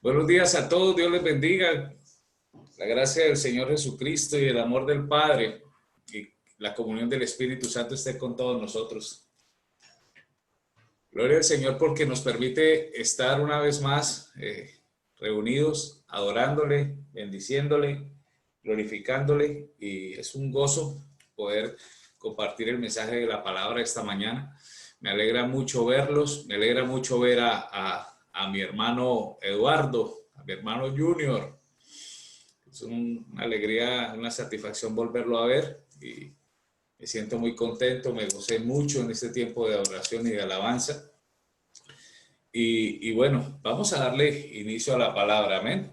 Buenos días a todos, Dios les bendiga. La gracia del Señor Jesucristo y el amor del Padre y la comunión del Espíritu Santo esté con todos nosotros. Gloria al Señor porque nos permite estar una vez más reunidos, adorándole, bendiciéndole, glorificándole, y es un gozo poder compartir el mensaje de la palabra esta mañana. Me alegra mucho verlos, me alegra mucho ver a mi hermano Eduardo, a mi hermano Junior. Es una alegría, una satisfacción volverlo a ver y me siento muy contento, me gocé mucho en este tiempo de adoración y de alabanza. Y bueno, vamos a darle inicio a la palabra, amén.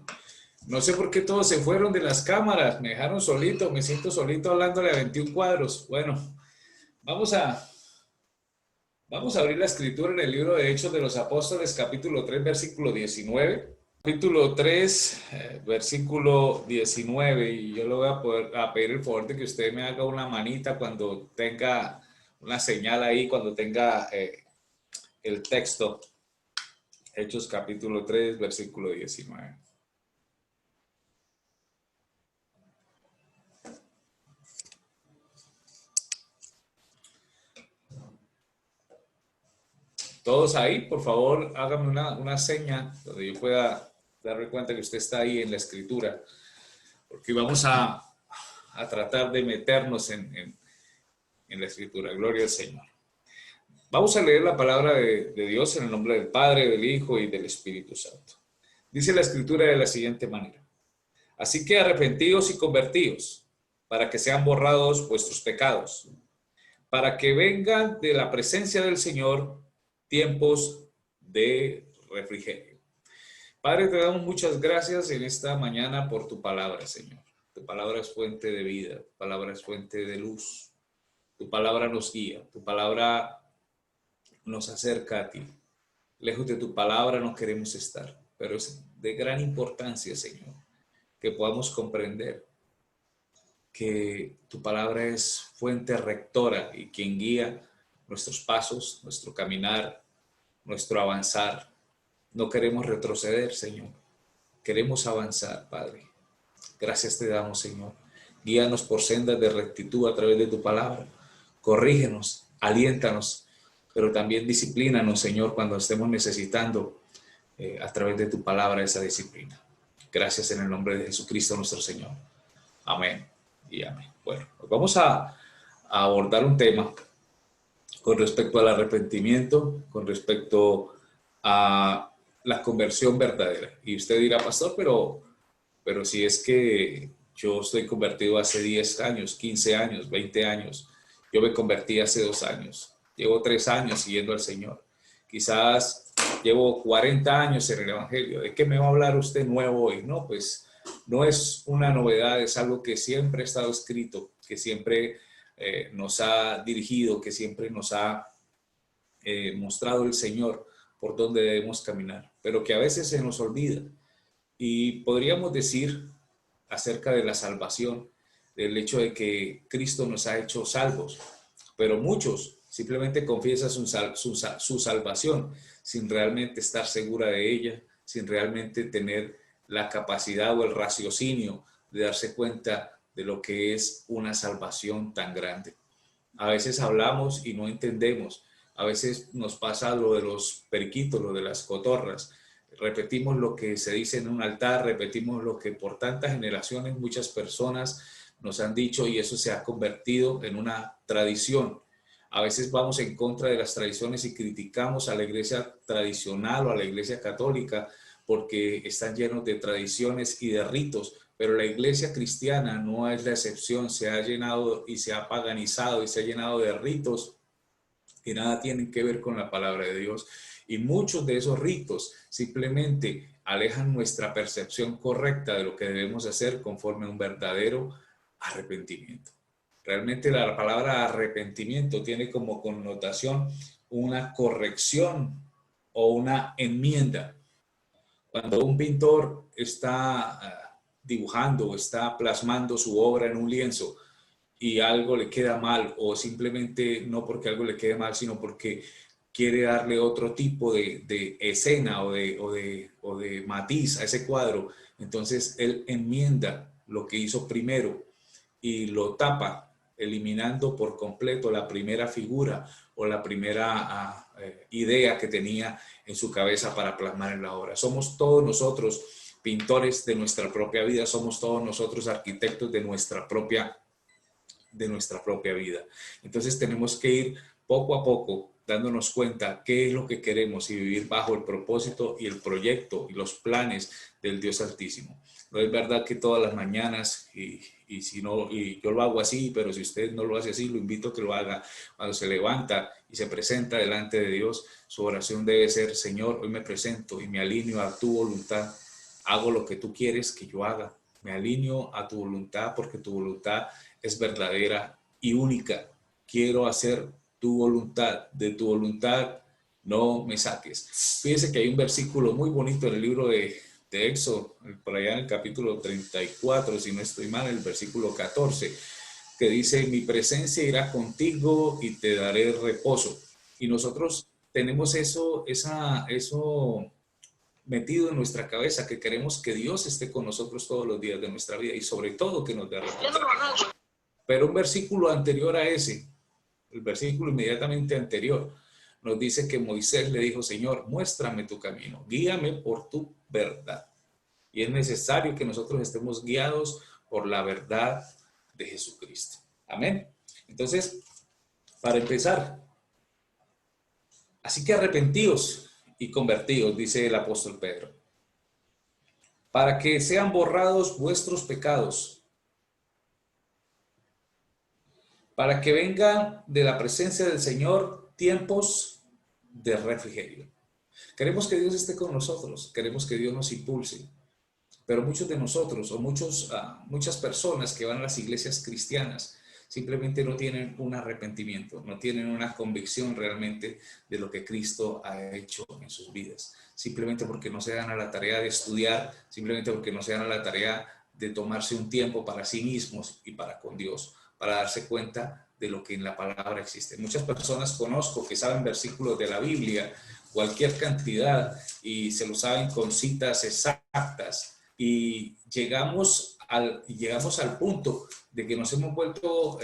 No sé por qué todos se fueron de las cámaras, me dejaron solito, me siento solito hablándole a 21 cuadros. Bueno, vamos a abrir la escritura en el libro de Hechos de los Apóstoles, capítulo 3, versículo 19. Capítulo 3, versículo 19, y yo le voy a pedir el favor de que usted me haga una manita cuando tenga una señal ahí, cuando tenga el texto. Hechos capítulo 3, versículo 19. Todos ahí, por favor, háganme una seña donde yo pueda darme cuenta que usted está ahí en la escritura, porque vamos a tratar de meternos en la escritura. Gloria al Señor. Vamos a leer la palabra de Dios en el nombre del Padre, del Hijo y del Espíritu Santo. Dice la escritura de la siguiente manera: así que arrepentidos y convertidos, para que sean borrados vuestros pecados, para que vengan de la presencia del Señor tiempos de refrigerio. Padre, te damos muchas gracias en esta mañana por tu palabra, Señor. Tu palabra es fuente de vida, tu palabra es fuente de luz, tu palabra nos guía, tu palabra nos acerca a ti. Lejos de tu palabra no queremos estar, pero es de gran importancia, Señor, que podamos comprender que tu palabra es fuente rectora y quien guía nuestros pasos, nuestro caminar, nuestro avanzar. No queremos retroceder, Señor. Queremos avanzar, Padre. Gracias te damos, Señor. Guíanos por sendas de rectitud a través de tu palabra. Corrígenos, aliéntanos, pero también disciplínanos, Señor, cuando estemos necesitando a través de tu palabra esa disciplina. Gracias en el nombre de Jesucristo nuestro Señor. Amén y amén. Bueno, pues vamos a abordar un tema con respecto al arrepentimiento, con respecto a la conversión verdadera. Y usted dirá, pastor, pero si es que yo estoy convertido hace 10 años, 15 años, 20 años, yo me convertí hace 2 años, llevo 3 años siguiendo al Señor, quizás llevo 40 años en el Evangelio, ¿de qué me va a hablar usted nuevo hoy? No, pues no es una novedad, es algo que siempre ha estado escrito, que siempre nos ha dirigido, que siempre nos ha mostrado el Señor por donde debemos caminar, pero que a veces se nos olvida. Y podríamos decir acerca de la salvación, del hecho de que Cristo nos ha hecho salvos, pero muchos simplemente confiesan su salvación sin realmente estar segura de ella, sin realmente tener la capacidad o el raciocinio de darse cuenta de lo que es una salvación tan grande. A veces hablamos y no entendemos, a veces nos pasa lo de los periquitos, lo de las cotorras. Repetimos lo que se dice en un altar, repetimos lo que por tantas generaciones muchas personas nos han dicho, y eso se ha convertido en una tradición. A veces vamos en contra de las tradiciones y criticamos a la iglesia tradicional o a la iglesia católica porque están llenos de tradiciones y de ritos, pero la iglesia cristiana no es la excepción. Se ha llenado y se ha paganizado y se ha llenado de ritos que nada tienen que ver con la palabra de Dios. Y muchos de esos ritos simplemente alejan nuestra percepción correcta de lo que debemos hacer conforme a un verdadero arrepentimiento. Realmente la palabra arrepentimiento tiene como connotación una corrección o una enmienda. Cuando un pintor está dibujando o está plasmando su obra en un lienzo y algo le queda mal, o simplemente no porque algo le quede mal, sino porque quiere darle otro tipo de escena o de matiz a ese cuadro. Entonces él enmienda lo que hizo primero y lo tapa, eliminando por completo la primera figura o la primera idea que tenía en su cabeza para plasmar en la obra. Somos todos nosotros pintores de nuestra propia vida, somos todos nosotros arquitectos de nuestra propia vida. Entonces tenemos que ir poco a poco dándonos cuenta qué es lo que queremos y vivir bajo el propósito y el proyecto y los planes del Dios Altísimo. No es verdad que todas las mañanas, y si no, y yo lo hago así, pero si usted no lo hace así, lo invito a que lo haga. Cuando se levanta y se presenta delante de Dios, su oración debe ser: Señor, hoy me presento y me alineo a tu voluntad. Hago lo que tú quieres que yo haga. Me alineo a tu voluntad porque tu voluntad es verdadera y única. Quiero hacer tu voluntad. De tu voluntad no me saques. Fíjense que hay un versículo muy bonito en el libro de Éxodo, por allá en el capítulo 34, si no estoy mal, el versículo 14, que dice: mi presencia irá contigo y te daré reposo. Y nosotros tenemos eso metido en nuestra cabeza, que queremos que Dios esté con nosotros todos los días de nuestra vida y sobre todo que nos dé reposo. Pero un versículo anterior a ese, el versículo inmediatamente anterior, nos dice que Moisés le dijo: Señor, muéstrame tu camino, guíame por tu verdad. Y es necesario que nosotros estemos guiados por la verdad de Jesucristo. Amén. Entonces, para empezar, así que arrepentidos y convertidos, dice el apóstol Pedro, para que sean borrados vuestros pecados, para que vengan de la presencia del Señor tiempos de refrigerio. Queremos que Dios esté con nosotros, queremos que Dios nos impulse, pero muchos de nosotros o muchas personas que van a las iglesias cristianas simplemente no tienen un arrepentimiento, no tienen una convicción realmente de lo que Cristo ha hecho en sus vidas. Simplemente porque no se dan a la tarea de estudiar, simplemente porque no se dan a la tarea de tomarse un tiempo para sí mismos y para con Dios, para darse cuenta de lo que en la palabra existe. Muchas personas conozco que saben versículos de la Biblia, cualquier cantidad, y se lo saben con citas exactas, y llegamos al punto de que nos hemos vuelto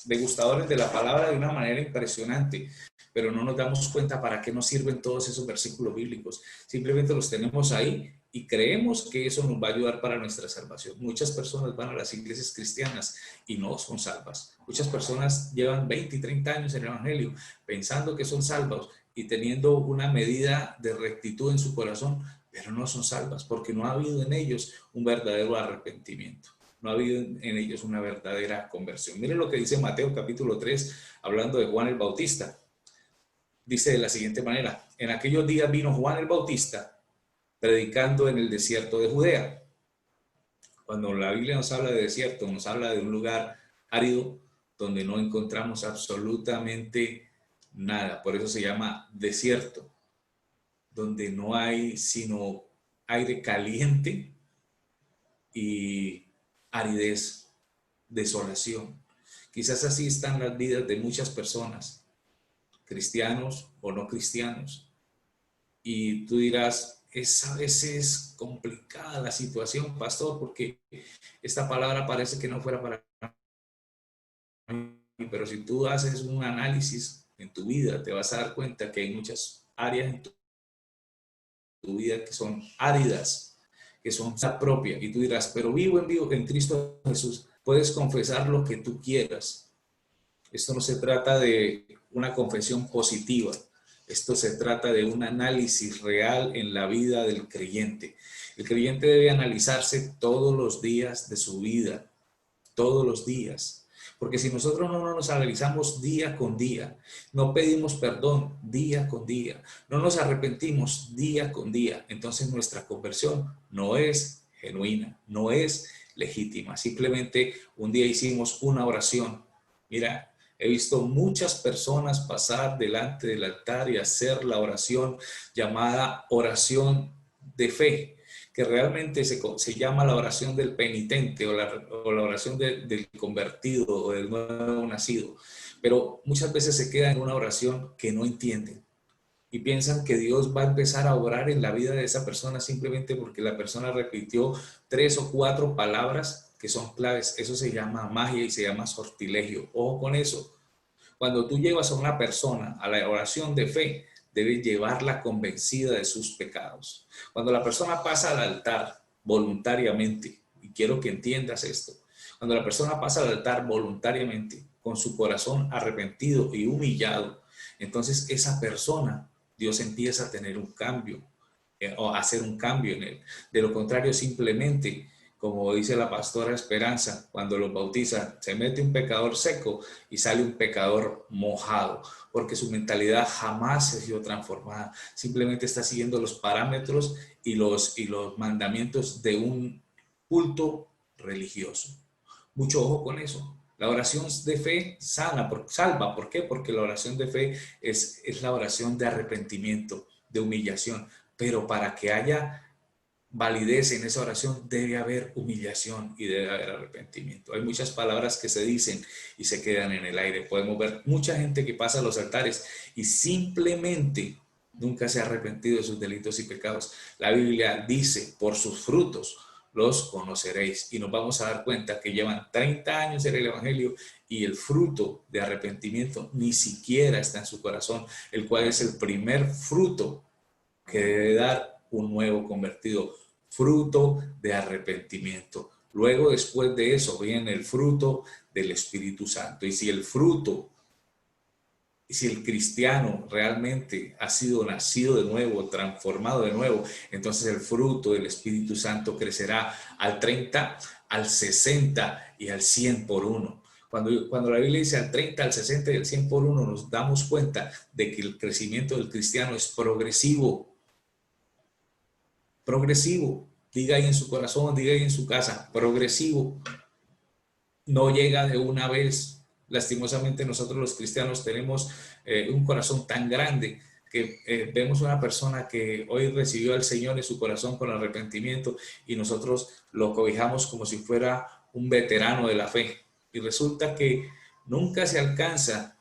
degustadores de la palabra de una manera impresionante, pero no nos damos cuenta para qué nos sirven todos esos versículos bíblicos. Simplemente los tenemos ahí y creemos que eso nos va a ayudar para nuestra salvación. Muchas personas van a las iglesias cristianas y no son salvas. Muchas personas llevan 20 y 30 años en el evangelio pensando que son salvos y teniendo una medida de rectitud en su corazón, pero no son salvas porque no ha habido en ellos un verdadero arrepentimiento. No ha habido en ellos una verdadera conversión. Miren lo que dice Mateo capítulo 3, hablando de Juan el Bautista. Dice de la siguiente manera: en aquellos días vino Juan el Bautista predicando en el desierto de Judea. Cuando la Biblia nos habla de desierto, nos habla de un lugar árido donde no encontramos absolutamente nada. Por eso se llama desierto, donde no hay sino aire caliente y aridez, desolación. Quizás así están las vidas de muchas personas, cristianos o no cristianos. Y tú dirás: a veces es complicada la situación, pastor, porque esta palabra parece que no fuera para mí. Pero si tú haces un análisis en tu vida, te vas a dar cuenta que hay muchas áreas en tu vida que son áridas, que son la propia. Y tú dirás: pero vivo en Cristo Jesús. Puedes confesar lo que tú quieras. Esto no se trata de una confesión positiva. Esto se trata de un análisis real en la vida del creyente. El creyente debe analizarse todos los días de su vida, todos los días. Porque si nosotros no nos analizamos día con día, no pedimos perdón día con día, no nos arrepentimos día con día, entonces nuestra conversión no es genuina, no es legítima. Simplemente un día hicimos una oración. Mira, he visto muchas personas pasar delante del altar y hacer la oración llamada oración de fe, que realmente se llama la oración del penitente o la oración del convertido o del nuevo nacido. Pero muchas veces se queda en una oración que no entienden y piensan que Dios va a empezar a obrar en la vida de esa persona simplemente porque la persona repitió 3 o 4 palabras que son claves. Eso se llama magia y se llama sortilegio. Ojo con eso. Cuando tú llevas a una persona a la oración de fe, debes llevarla convencida de sus pecados. Cuando la persona pasa al altar voluntariamente, y quiero que entiendas esto, cuando la persona pasa al altar voluntariamente, con su corazón arrepentido y humillado, entonces esa persona, Dios empieza a tener un cambio, o a hacer un cambio en él. De lo contrario, simplemente, como dice la pastora Esperanza, cuando los bautiza, se mete un pecador seco y sale un pecador mojado, porque su mentalidad jamás se ha sido transformada. Simplemente está siguiendo los parámetros y los mandamientos de un culto religioso. Mucho ojo con eso. La oración de fe salva. ¿Por qué? Porque la oración de fe es la oración de arrepentimiento, de humillación. Pero para que haya validez en esa oración debe haber humillación y debe haber arrepentimiento. Hay muchas palabras que se dicen y se quedan en el aire. Podemos ver mucha gente que pasa a los altares y simplemente nunca se ha arrepentido de sus delitos y pecados. La Biblia dice, por sus frutos los conoceréis. Y nos vamos a dar cuenta que llevan 30 años en el Evangelio y el fruto de arrepentimiento ni siquiera está en su corazón, el cual es el primer fruto que debe dar un nuevo convertido, fruto de arrepentimiento. Luego, después de eso, viene el fruto del Espíritu Santo. Y si el cristiano realmente ha sido nacido de nuevo, transformado de nuevo, entonces el fruto del Espíritu Santo crecerá al 30, al 60 y al 100 por uno. Cuando la Biblia dice al 30, al 60 y al 100 por uno, nos damos cuenta de que el crecimiento del cristiano es progresivo. Progresivo. Diga ahí en su corazón, diga ahí en su casa, progresivo. No llega de una vez. Lastimosamente nosotros los cristianos tenemos un corazón tan grande que vemos una persona que hoy recibió al Señor en su corazón con arrepentimiento y nosotros lo cobijamos como si fuera un veterano de la fe. Y resulta que nunca se alcanza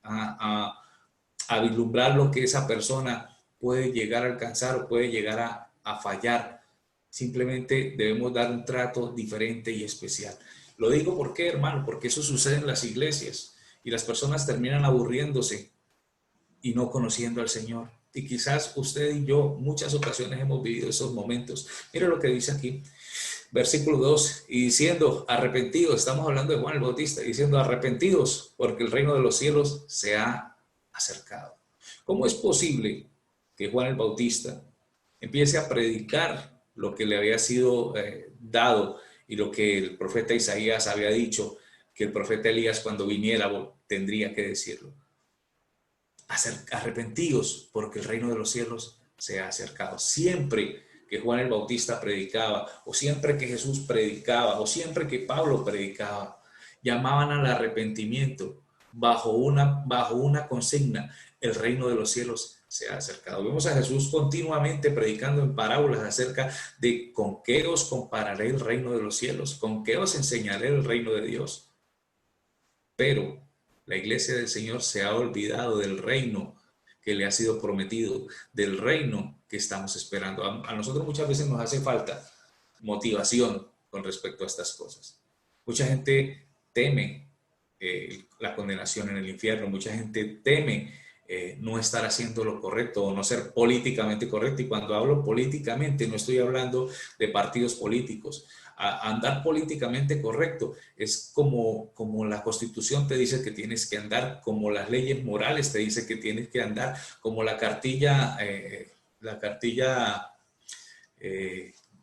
a vislumbrar lo que esa persona puede llegar a alcanzar o puede llegar a fallar. Simplemente debemos dar un trato diferente y especial. Lo digo porque, hermano, porque eso sucede en las iglesias y las personas terminan aburriéndose y no conociendo al Señor. Y quizás usted y yo muchas ocasiones hemos vivido esos momentos. Mira lo que dice aquí, versículo 2, y diciendo arrepentidos, estamos hablando de Juan el Bautista, diciendo arrepentidos porque el reino de los cielos se ha acercado. ¿Cómo es posible que Juan el Bautista empiece a predicar lo que le había sido dado y lo que el profeta Isaías había dicho, que el profeta Elías cuando viniera tendría que decirlo? Arrepentidos porque el reino de los cielos se ha acercado. Siempre que Juan el Bautista predicaba, o siempre que Jesús predicaba, o siempre que Pablo predicaba, llamaban al arrepentimiento bajo una consigna: el reino de los cielos se ha acercado. Vemos a Jesús continuamente predicando en parábolas acerca de con qué os compararé el reino de los cielos, con qué os enseñaré el reino de Dios. Pero la iglesia del Señor se ha olvidado del reino que le ha sido prometido, del reino que estamos esperando. A nosotros muchas veces nos hace falta motivación con respecto a estas cosas. Mucha gente teme la condenación en el infierno, mucha gente teme no estar haciendo lo correcto o no ser políticamente correcto. Y cuando hablo políticamente no estoy hablando de partidos políticos. Andar políticamente correcto es como la Constitución te dice que tienes que andar, como las leyes morales te dicen que tienes que andar, como la cartilla,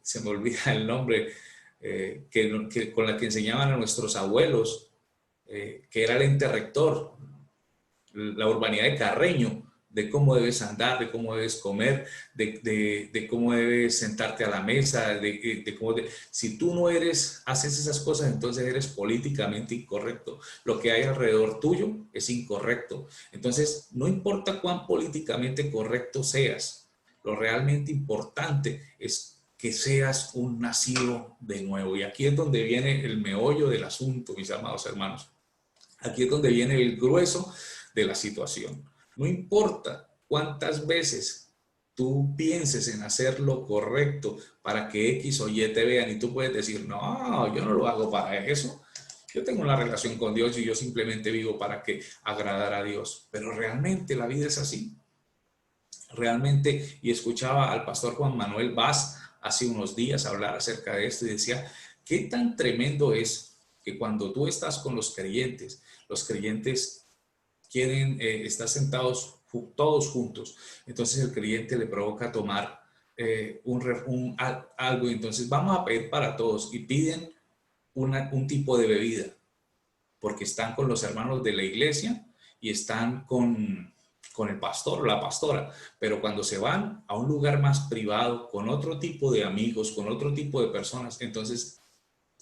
se me olvida el nombre, que con la que enseñaban a nuestros abuelos, que era el ente rector, la urbanidad de Carreño, de cómo debes andar, de cómo debes comer, de cómo debes sentarte a la mesa, si tú no haces esas cosas, entonces eres políticamente incorrecto. Lo que hay alrededor tuyo es incorrecto. Entonces, no importa cuán políticamente correcto seas, lo realmente importante es que seas un nacido de nuevo. Y aquí es donde viene el meollo del asunto, mis amados hermanos. Aquí es donde viene el grueso de la situación. No importa cuántas veces tú pienses en hacer lo correcto para que X o Y te vean y tú puedes decir, no, yo no lo hago para eso. Yo tengo una relación con Dios y yo simplemente vivo para que agradar a Dios. Pero realmente la vida es así. Realmente, y escuchaba al pastor Juan Manuel Vaz hace unos días hablar acerca de esto y decía, ¿qué tan tremendo es que cuando tú estás con los creyentes quieren estar sentados todos juntos, entonces el creyente le provoca tomar algo, y entonces vamos a pedir para todos y piden un tipo de bebida, porque están con los hermanos de la iglesia y están con el pastor o la pastora, pero cuando se van a un lugar más privado, con otro tipo de amigos, con otro tipo de personas, entonces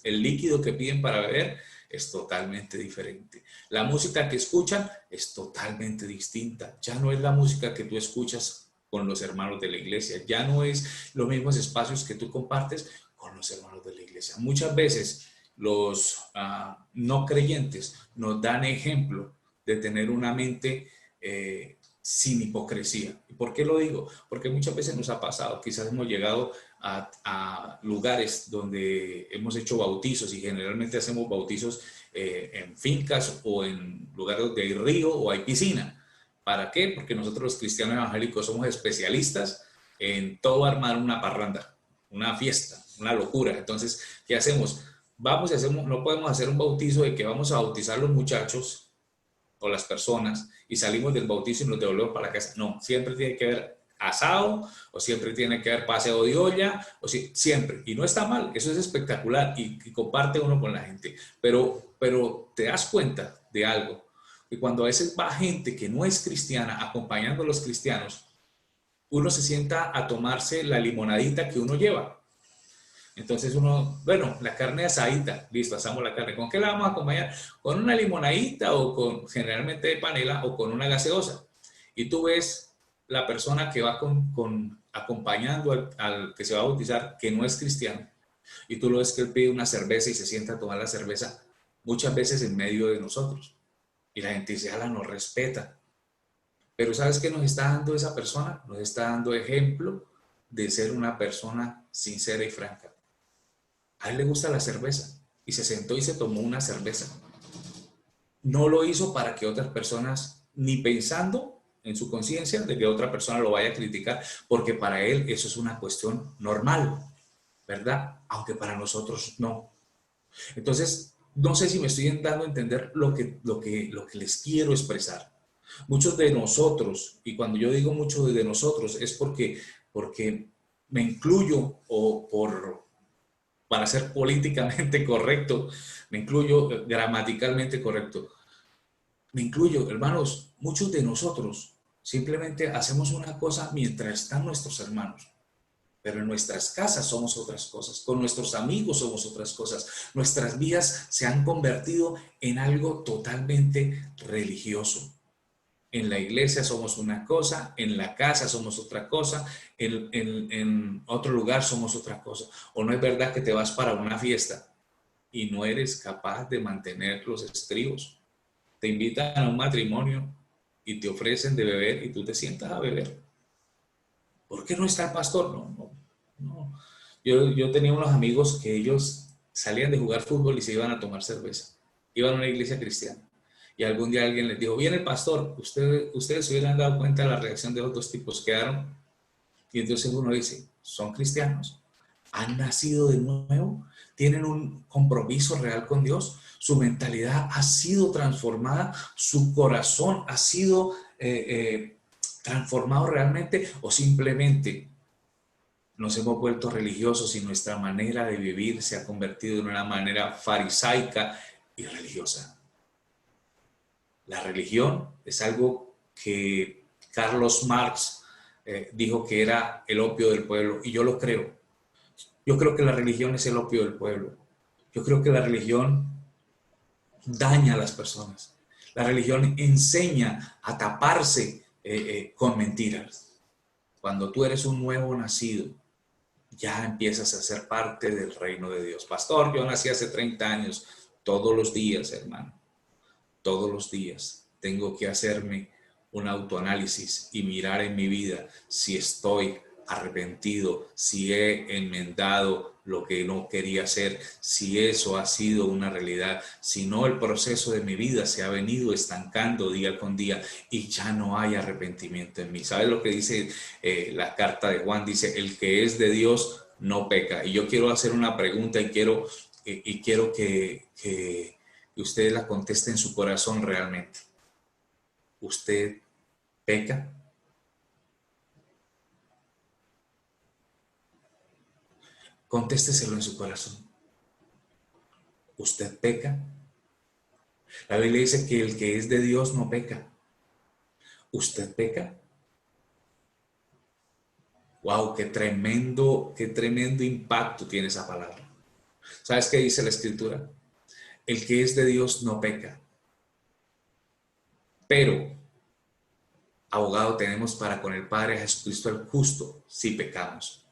el líquido que piden para beber es totalmente diferente. La música que escuchan es totalmente distinta. Ya no es la música que tú escuchas con los hermanos de la iglesia. Ya no es los mismos espacios que tú compartes con los hermanos de la iglesia. Muchas veces los no creyentes nos dan ejemplo de tener una mente sin hipocresía. ¿Y por qué lo digo? Porque muchas veces nos ha pasado, quizás hemos llegado a lugares donde hemos hecho bautizos, y generalmente hacemos bautizos en fincas o en lugares donde hay río o hay piscina. ¿Para qué? Porque nosotros los cristianos evangélicos somos especialistas en todo armar una parranda, una fiesta, una locura. Entonces, ¿qué hacemos? Vamos y hacemos, no podemos hacer un bautizo de que vamos a bautizar a los muchachos o las personas y salimos del bautizo y nos devolvemos para la casa. No, siempre tiene que haber asado, o siempre tiene que haber paseo de olla, siempre. Y no está mal, eso es espectacular y comparte uno con la gente. Pero te das cuenta de algo, que cuando a veces va gente que no es cristiana acompañando a los cristianos, uno se sienta a tomarse la limonadita que uno lleva. Entonces uno, bueno, la carne asadita, listo, asamos la carne. ¿Con qué la vamos a acompañar? Con una limonadita o con, generalmente de panela, o con una gaseosa. Y tú ves la persona que va acompañando al que se va a bautizar, que no es cristiano, y tú lo ves que él pide una cerveza y se sienta a tomar la cerveza muchas veces en medio de nosotros. Y la gente dice, ala, no respeta. Pero ¿sabes qué nos está dando esa persona? Nos está dando ejemplo de ser una persona sincera y franca. A él le gusta la cerveza y se sentó y se tomó una cerveza. No lo hizo para que otras personas, ni pensando en su conciencia de que otra persona lo vaya a criticar, porque para él eso es una cuestión normal, ¿verdad? Aunque para nosotros no. Entonces, no sé si me estoy dando a entender lo que les quiero expresar. Muchos de nosotros, y cuando yo digo muchos de nosotros, es porque me incluyo, para ser políticamente correcto, me incluyo gramaticalmente correcto, me incluyo, hermanos, muchos de nosotros simplemente hacemos una cosa mientras están nuestros hermanos, pero en nuestras casas somos otras cosas, con nuestros amigos somos otras cosas, nuestras vidas se han convertido en algo totalmente religioso. En la iglesia somos una cosa, en la casa somos otra cosa, en otro lugar somos otra cosa. O no es verdad que te vas para una fiesta y no eres capaz de mantener los estribos. Te invitan a un matrimonio y te ofrecen de beber y tú te sientas a beber. ¿Por qué no está el pastor? No. Yo tenía unos amigos que ellos salían de jugar fútbol y se iban a tomar cerveza. Iban a una iglesia cristiana. Y algún día alguien les dijo, viene el pastor, ustedes se hubieran dado cuenta de la reacción de los dos tipos, quedaron. Y entonces uno dice, son cristianos, han nacido de nuevo, tienen un compromiso real con Dios, su mentalidad ha sido transformada, su corazón ha sido transformado realmente, o simplemente nos hemos vuelto religiosos y nuestra manera de vivir se ha convertido en una manera farisaica y religiosa. La religión es algo que Carlos Marx dijo que era el opio del pueblo, y yo lo creo. Yo creo que la religión es el opio del pueblo. Yo creo que la religión daña a las personas. La religión enseña a taparse con mentiras. Cuando tú eres un nuevo nacido, ya empiezas a ser parte del reino de Dios. Pastor, yo nací hace 30 años. Todos los días, hermano, todos los días tengo que hacerme un autoanálisis y mirar en mi vida si estoy arrepentido, si he enmendado lo que no quería hacer, si eso ha sido una realidad, si no el proceso de mi vida se ha venido estancando día con día y ya no hay arrepentimiento en mí. ¿Sabes lo que dice la carta de Juan? Dice, el que es de Dios no peca. Y yo quiero hacer una pregunta y quiero que usted la conteste en su corazón realmente. ¿Usted peca? Contésteselo en su corazón. ¿Usted peca? La Biblia dice que el que es de Dios no peca. ¿Usted peca? ¡Wow! Qué tremendo impacto tiene esa palabra. ¿Sabes qué dice la Escritura? El que es de Dios no peca. Pero abogado tenemos para con el Padre Jesucristo el justo si pecamos,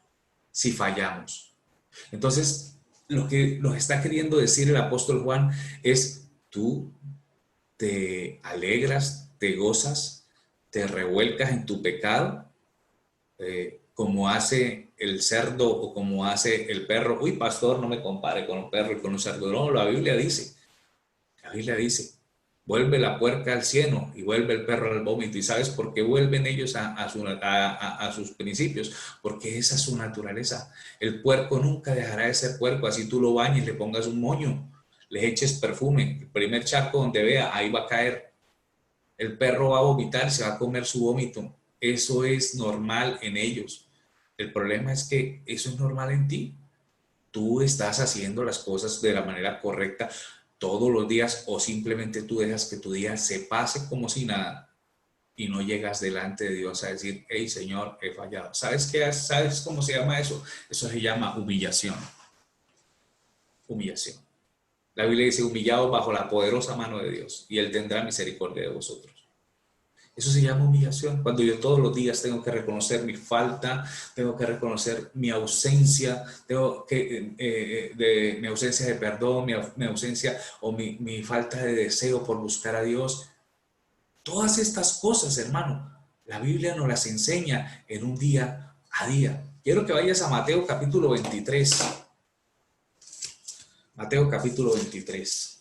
si fallamos. Entonces, lo que nos está queriendo decir el apóstol Juan es, tú te alegras, te gozas, te revuelcas en tu pecado, como hace el cerdo o como hace el perro. Uy, pastor, no me compare con un perro y con un cerdo. No, la Biblia dice, vuelve la puerca al cieno y vuelve el perro al vómito. ¿Y sabes por qué vuelven ellos a sus principios? Porque esa es su naturaleza. El puerco nunca dejará de ser puerco, así tú lo bañes, le pongas un moño, le eches perfume, el primer charco donde vea, ahí va a caer. El perro va a vomitar, se va a comer su vómito. Eso es normal en ellos. El problema es que eso es normal en ti. Tú estás haciendo las cosas de la manera correcta todos los días o simplemente tú dejas que tu día se pase como si nada y no llegas delante de Dios a decir, hey Señor, he fallado. ¿Sabes qué? ¿Sabes cómo se llama eso? Eso se llama humillación. Humillación. La Biblia dice, humillados bajo la poderosa mano de Dios y Él tendrá misericordia de vosotros. Eso se llama humillación, cuando yo todos los días tengo que reconocer mi falta, tengo que reconocer mi ausencia, mi ausencia de perdón, mi ausencia o mi falta de deseo por buscar a Dios. Todas estas cosas, hermano, la Biblia nos las enseña en un día a día. Quiero que vayas a Mateo capítulo 23. Mateo capítulo 23.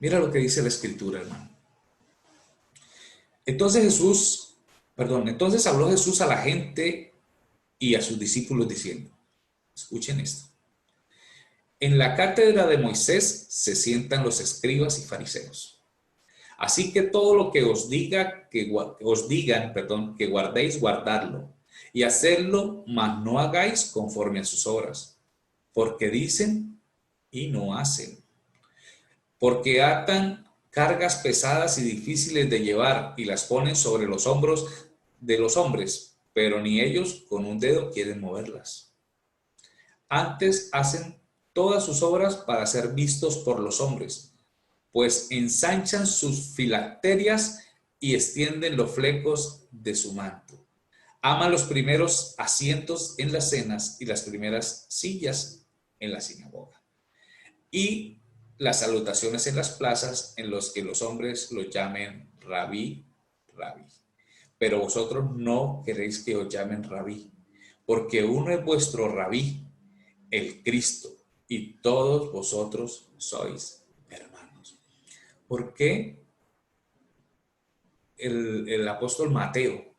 Mira lo que dice la Escritura, hermano. Entonces habló Jesús a la gente y a sus discípulos diciendo, escuchen esto. En la cátedra de Moisés se sientan los escribas y fariseos. Así que todo lo que os digan, que guardéis, guardadlo, y hacedlo, mas no hagáis conforme a sus obras, porque dicen y no hacen. Porque atan cargas pesadas y difíciles de llevar y las ponen sobre los hombros de los hombres, pero ni ellos con un dedo quieren moverlas. Antes hacen todas sus obras para ser vistos por los hombres, pues ensanchan sus filacterias y extienden los flecos de su manto. Aman los primeros asientos en las cenas y las primeras sillas en la sinagoga. Y las salutaciones en las plazas en los que los hombres los llamen rabí, rabí. Pero vosotros no queréis que os llamen rabí, porque uno es vuestro rabí, el Cristo, y todos vosotros sois hermanos. ¿Por qué el apóstol Mateo,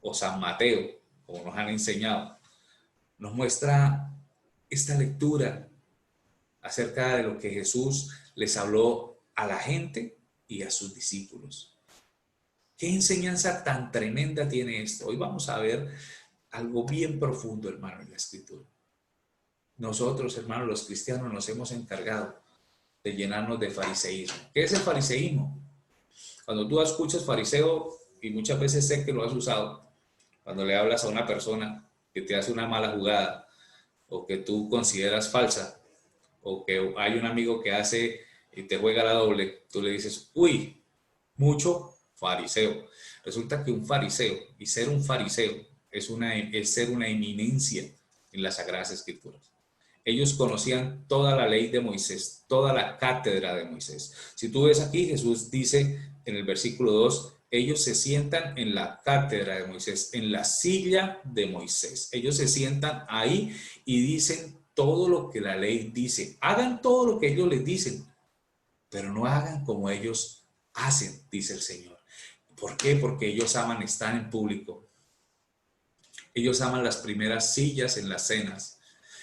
o San Mateo, como nos han enseñado, nos muestra esta lectura acerca de lo que Jesús les habló a la gente y a sus discípulos? ¿Qué enseñanza tan tremenda tiene esto? Hoy vamos a ver algo bien profundo, hermano, en la Escritura. Nosotros, hermanos, los cristianos, nos hemos encargado de llenarnos de fariseísmo. ¿Qué es el fariseísmo? Cuando tú escuchas fariseo, y muchas veces sé que lo has usado, cuando le hablas a una persona que te hace una mala jugada o que tú consideras falsa, o que hay un amigo que hace y te juega la doble, tú le dices, uy, mucho fariseo. Resulta que un fariseo, y ser un fariseo, es ser una eminencia en las Sagradas Escrituras. Ellos conocían toda la ley de Moisés, toda la cátedra de Moisés. Si tú ves aquí, Jesús dice en el versículo 2, ellos se sientan en la cátedra de Moisés, en la silla de Moisés. Ellos se sientan ahí y dicen todo lo que la ley dice. Hagan todo lo que ellos les dicen, pero no hagan como ellos hacen, dice el Señor. ¿Por qué? Porque ellos aman estar en público. Ellos aman las primeras sillas en las cenas.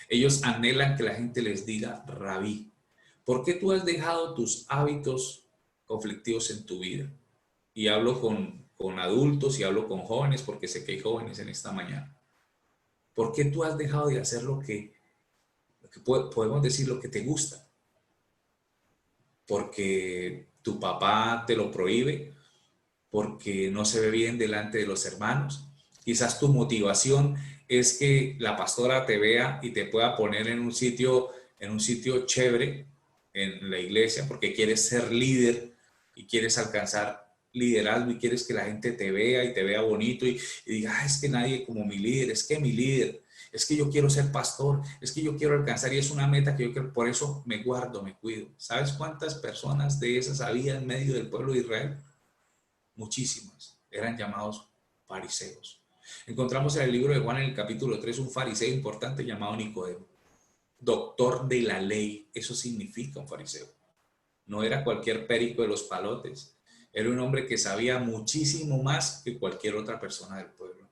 Ellos anhelan que la gente les diga rabí. ¿Por qué tú has dejado tus hábitos conflictivos en tu vida? Y hablo con adultos y hablo con jóvenes porque sé que hay jóvenes en esta mañana. ¿Por qué tú has dejado de hacer lo que podemos decir lo que te gusta? Porque tu papá te lo prohíbe, porque no se ve bien delante de los hermanos. Quizás tu motivación es que la pastora te vea y te pueda poner en un sitio chévere en la iglesia, porque quieres ser líder y quieres alcanzar liderazgo y quieres que la gente te vea y te vea bonito y diga, ah, es que nadie como mi líder, es que mi líder, es que yo quiero ser pastor, es que yo quiero alcanzar y es una meta que yo quiero, por eso me guardo, me cuido. ¿Sabes cuántas personas de esas había en medio del pueblo de Israel? Muchísimas. Eran llamados fariseos. Encontramos en el libro de Juan en el capítulo 3 un fariseo importante llamado Nicodemo, doctor de la ley. Eso significa un fariseo. No era cualquier perico de los palotes. Era un hombre que sabía muchísimo más que cualquier otra persona del pueblo.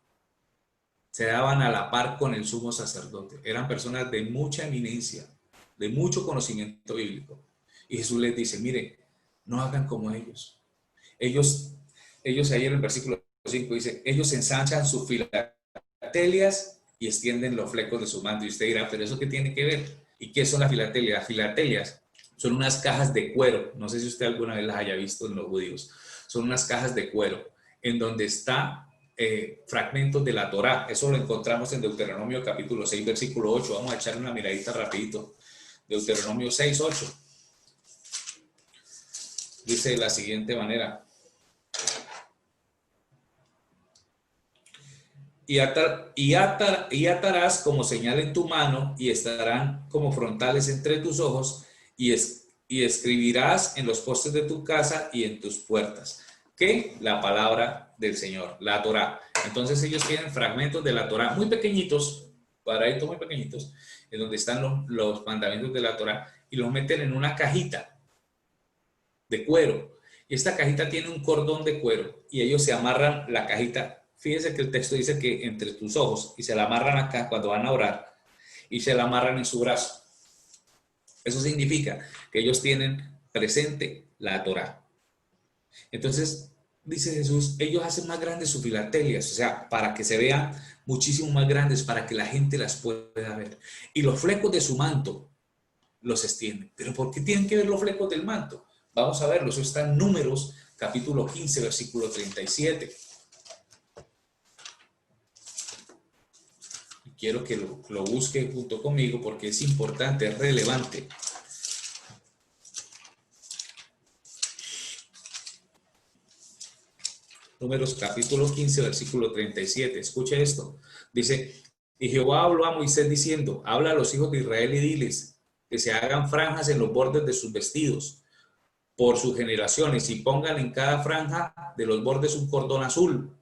Se daban a la par con el sumo sacerdote. Eran personas de mucha eminencia, de mucho conocimiento bíblico. Y Jesús les dice, mire, no hagan como ellos. Ellos ahí en el versículo 5 dice, ellos ensanchan sus filatelias y extienden los flecos de su manto. Y usted dirá, pero ¿eso qué tiene que ver? ¿Y qué son las filatelias? Las filatelias son unas cajas de cuero. No sé si usted alguna vez las haya visto en los judíos. Son unas cajas de cuero en donde está fragmentos de la Torá. Eso lo encontramos en Deuteronomio capítulo 6, versículo 8. Vamos a echarle una miradita rapidito. Deuteronomio 6, 8. Dice de la siguiente manera. Y atarás como señal en tu mano y estarán como frontales entre tus ojos y escribirás en los postes de tu casa y en tus puertas. ¿Qué? La palabra del Señor, la Torá. Entonces ellos tienen fragmentos de la Torá muy pequeñitos, cuadraditos muy pequeñitos, en donde están los mandamientos de la Torá y los meten en una cajita de cuero. Y esta cajita tiene un cordón de cuero y ellos se amarran la cajita. Fíjense que el texto dice que entre tus ojos y se la amarran acá cuando van a orar y se la amarran en su brazo. Eso significa que ellos tienen presente la Torá. Entonces, dice Jesús, ellos hacen más grandes sus filatelias, o sea, para que se vean muchísimo más grandes, para que la gente las pueda ver. Y los flecos de su manto los extienden. ¿Pero por qué tienen que ver los flecos del manto? Vamos a verlo, eso está en Números, capítulo 15, versículo 37. Quiero que lo busque junto conmigo porque es importante, es relevante. Números capítulo 15, versículo 37. Escuche esto. Dice, y Jehová habló a Moisés diciendo, habla a los hijos de Israel y diles que se hagan franjas en los bordes de sus vestidos por sus generaciones y pongan en cada franja de los bordes un cordón azul.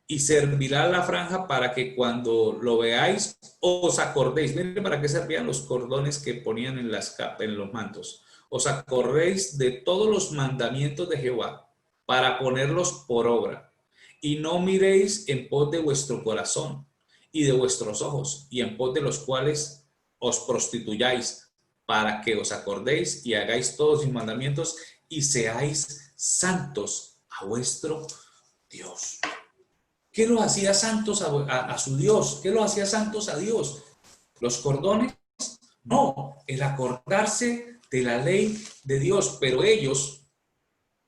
Y servirá la franja para que cuando lo veáis os acordéis. Miren para qué servían los cordones que ponían en los mantos. Os acordéis de todos los mandamientos de Jehová para ponerlos por obra. Y no miréis en pos de vuestro corazón y de vuestros ojos, y en pos de los cuales os prostituyáis, para que os acordéis y hagáis todos mis mandamientos y seáis santos a vuestro Dios. ¿Qué los hacía santos a su Dios? ¿Qué los hacía santos a Dios? ¿Los cordones? No, el acordarse de la ley de Dios. Pero ellos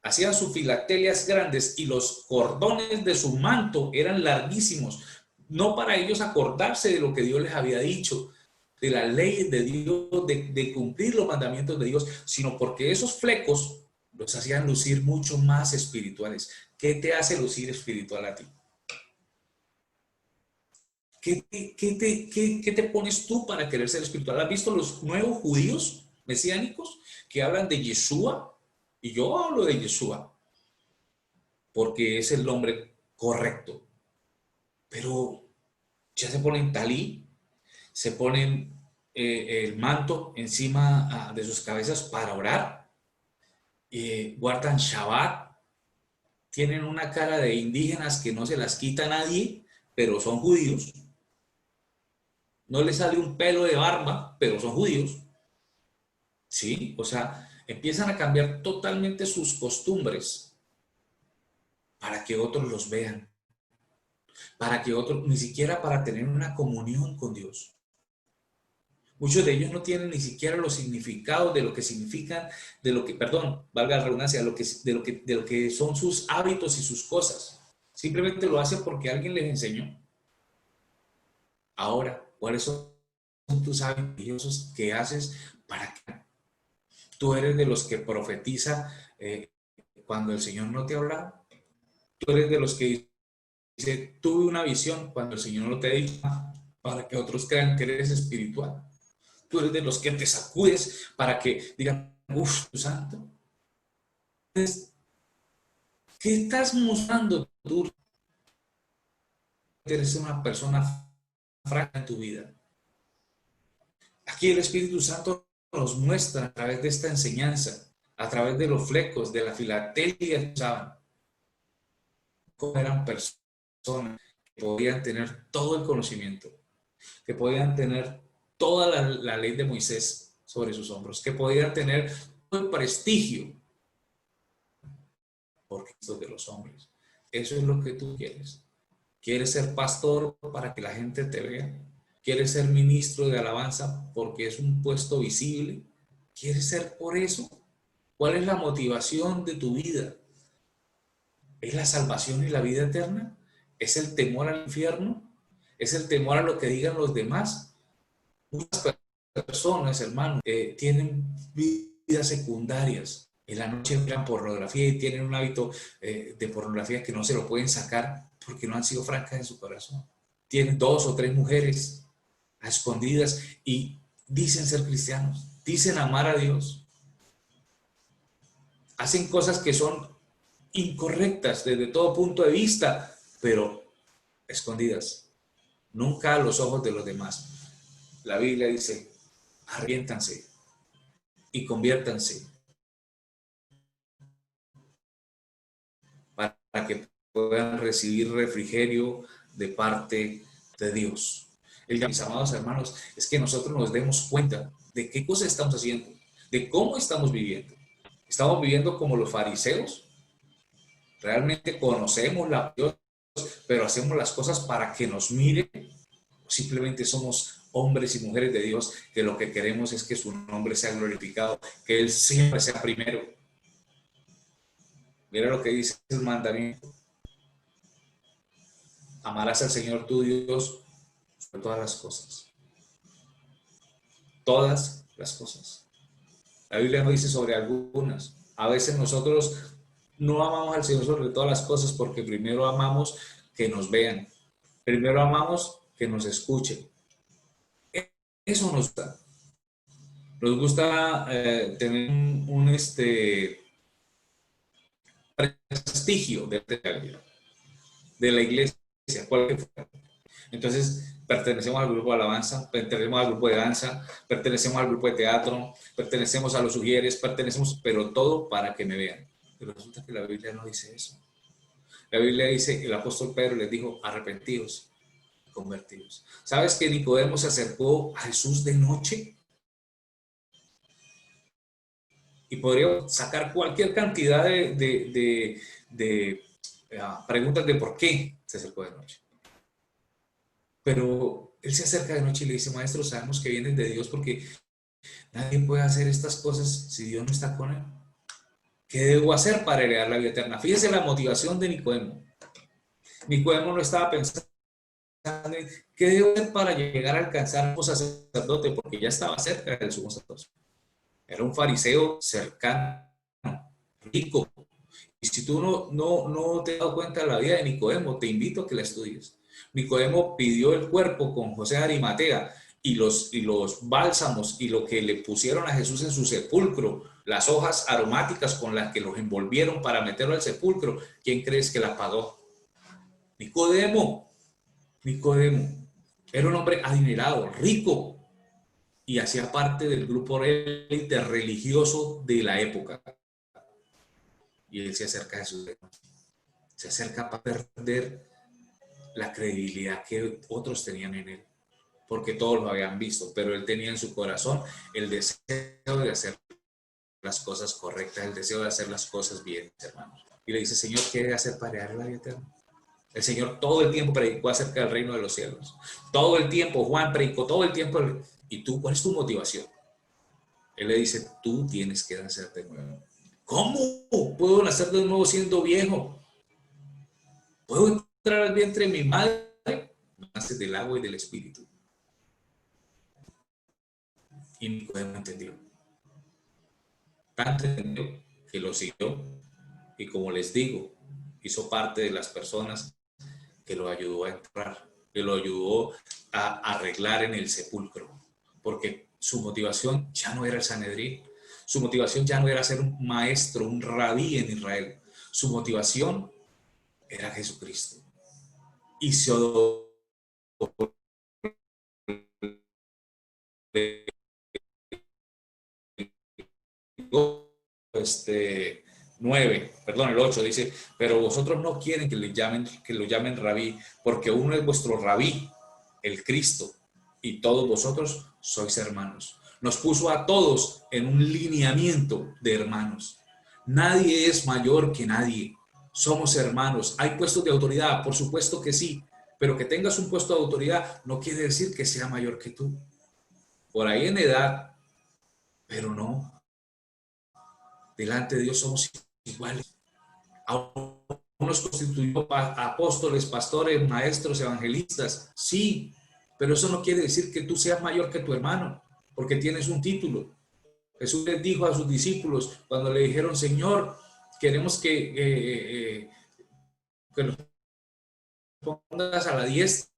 hacían sus filatelias grandes y los cordones de su manto eran larguísimos. No para ellos acordarse de lo que Dios les había dicho. de la ley de Dios, de cumplir los mandamientos de Dios, sino porque esos flecos los hacían lucir mucho más espirituales. ¿Qué te hace lucir espiritual a ti? ¿Qué te pones tú para querer ser espiritual? ¿Has visto los nuevos judíos mesiánicos que hablan de Yeshua? Y yo hablo de Yeshua porque es el nombre correcto. Pero ya se ponen talí, se ponen el manto encima de sus cabezas para orar, guardan Shabbat, tienen una cara de indígenas que no se las quita nadie, pero son judíos. No les sale un pelo de barba, pero son judíos. Sí, o sea, empiezan a cambiar totalmente sus costumbres para que otros los vean, para que otros, ni siquiera para tener una comunión con Dios. Muchos de ellos no tienen ni siquiera los significados de lo que significan, de lo que, perdón, valga la redundancia, de lo que son sus hábitos y sus cosas. Simplemente lo hacen porque alguien les enseñó. Ahora, ¿cuáles son tus hábitos que haces para que tú eres de los que profetiza cuando el Señor no te habla? Tú eres de los que dice, tuve una visión cuando el Señor no te dijo, para que otros crean que eres espiritual. Tú eres de los que te sacudes para que digan, uff, tu santo. Entonces, ¿qué estás mostrando tú? Eres una persona franca en tu vida. Aquí el Espíritu Santo nos muestra a través de esta enseñanza, a través de los flecos, de la filatelia que usaban, cómo eran personas que podían tener todo el conocimiento, que podían tener toda la ley de Moisés sobre sus hombros, que podían tener todo el prestigio por Cristo de los hombres. Eso es lo que tú quieres. ¿Quieres ser pastor para que la gente te vea? ¿Quieres ser ministro de alabanza porque es un puesto visible? ¿Quieres ser por eso? ¿Cuál es la motivación de tu vida? ¿Es la salvación y la vida eterna? ¿Es el temor al infierno? ¿Es el temor a lo que digan los demás? Muchas personas, hermanos, tienen vidas secundarias. En la noche miran pornografía y tienen un hábito de pornografía que no se lo pueden sacar porque no han sido francas en su corazón. Tienen 2 o 3 mujeres a escondidas y dicen ser cristianos, dicen amar a Dios. Hacen cosas que son incorrectas desde todo punto de vista, pero escondidas, nunca a los ojos de los demás. La Biblia dice, arrepiéntanse y conviértanse para que puedan recibir refrigerio de parte de Dios. Mis amados hermanos, es que nosotros nos demos cuenta de qué cosas estamos haciendo, de cómo estamos viviendo. ¿Estamos viviendo como los fariseos? ¿Realmente conocemos la Dios, pero hacemos las cosas para que nos miren? ¿O simplemente somos hombres y mujeres de Dios que lo que queremos es que su nombre sea glorificado, que Él siempre sea primero? Mira lo que dice el mandamiento. Amarás al Señor tu Dios sobre todas las cosas. Todas las cosas. La Biblia no dice sobre algunas. A veces nosotros no amamos al Señor sobre todas las cosas porque primero amamos que nos vean. Primero amamos que nos escuchen. Eso nos gusta. Nos gusta tener un prestigio de la iglesia, cualquier fuera. Entonces, pertenecemos al grupo de alabanza, pertenecemos al grupo de danza, pertenecemos al grupo de teatro, pertenecemos a los sugieres, pertenecemos, pero todo para que me vean. Pero resulta que la Biblia no dice eso. La Biblia dice, el apóstol Pedro les dijo, arrepentidos, convertidos. ¿Sabes que Nicodemo se acercó a Jesús de noche? Y podría sacar cualquier cantidad de preguntas de por qué se acercó de noche. Pero él se acerca de noche y le dice, maestro, sabemos que vienes de Dios porque nadie puede hacer estas cosas si Dios no está con él. ¿Qué debo hacer para heredar la vida eterna? Fíjese la motivación de Nicodemo. Nicodemo no estaba pensando en qué debo hacer para llegar a alcanzar un sacerdote, porque ya estaba cerca del sumo sacerdote. Era un fariseo cercano, rico. Y si tú no te has dado cuenta de la vida de Nicodemo, te invito a que la estudies. Nicodemo pidió el cuerpo con José de Arimatea y los bálsamos y lo que le pusieron a Jesús en su sepulcro, las hojas aromáticas con las que los envolvieron para meterlo al sepulcro. ¿Quién crees que la pagó? Nicodemo. Nicodemo era un hombre adinerado, rico, y hacía parte del grupo élite religioso de la época. Y él se acerca a Jesús. Se acerca para perder la credibilidad que otros tenían en él, porque todos lo habían visto, pero él tenía en su corazón el deseo de hacer las cosas correctas, el deseo de hacer las cosas bien, hermanos. Y le dice, Señor, ¿qué he de hacer para heredar la vida eterna? El Señor todo el tiempo predicó acerca del reino de los cielos. Todo el tiempo, Juan predicó todo el tiempo. ¿Y tú, cuál es tu motivación? Él le dice, tú tienes que nacer de nuevo. ¿Cómo puedo nacer de nuevo siendo viejo? ¿Puedo entrar al vientre de mi madre? Nace del agua y del espíritu. Y Nicodemo entendió. Tanto entendió que lo siguió. Y como les digo, hizo parte de las personas que lo ayudó a entrar, que lo ayudó a arreglar en el sepulcro. Porque su motivación ya no era el Sanedrín. Su motivación ya no era ser un maestro, un rabí en Israel. Su motivación era Jesucristo. Y se este 9, perdón, el 8 dice, pero vosotros no quieren que lo llamen rabí, porque uno es vuestro rabí, el Cristo, y todos vosotros sois hermanos. Nos puso a todos en un lineamiento de hermanos. Nadie es mayor que nadie. Somos hermanos. ¿Hay puestos de autoridad? Por supuesto que sí, pero que tengas un puesto de autoridad no quiere decir que sea mayor que tú. Por ahí en edad, pero no. Delante de Dios somos iguales. A unos constituyó apóstoles, pastores, maestros, evangelistas, sí, pero eso no quiere decir que tú seas mayor que tu hermano, porque tienes un título. Jesús les dijo a sus discípulos cuando le dijeron, Señor, queremos que nos pongas a la diestra.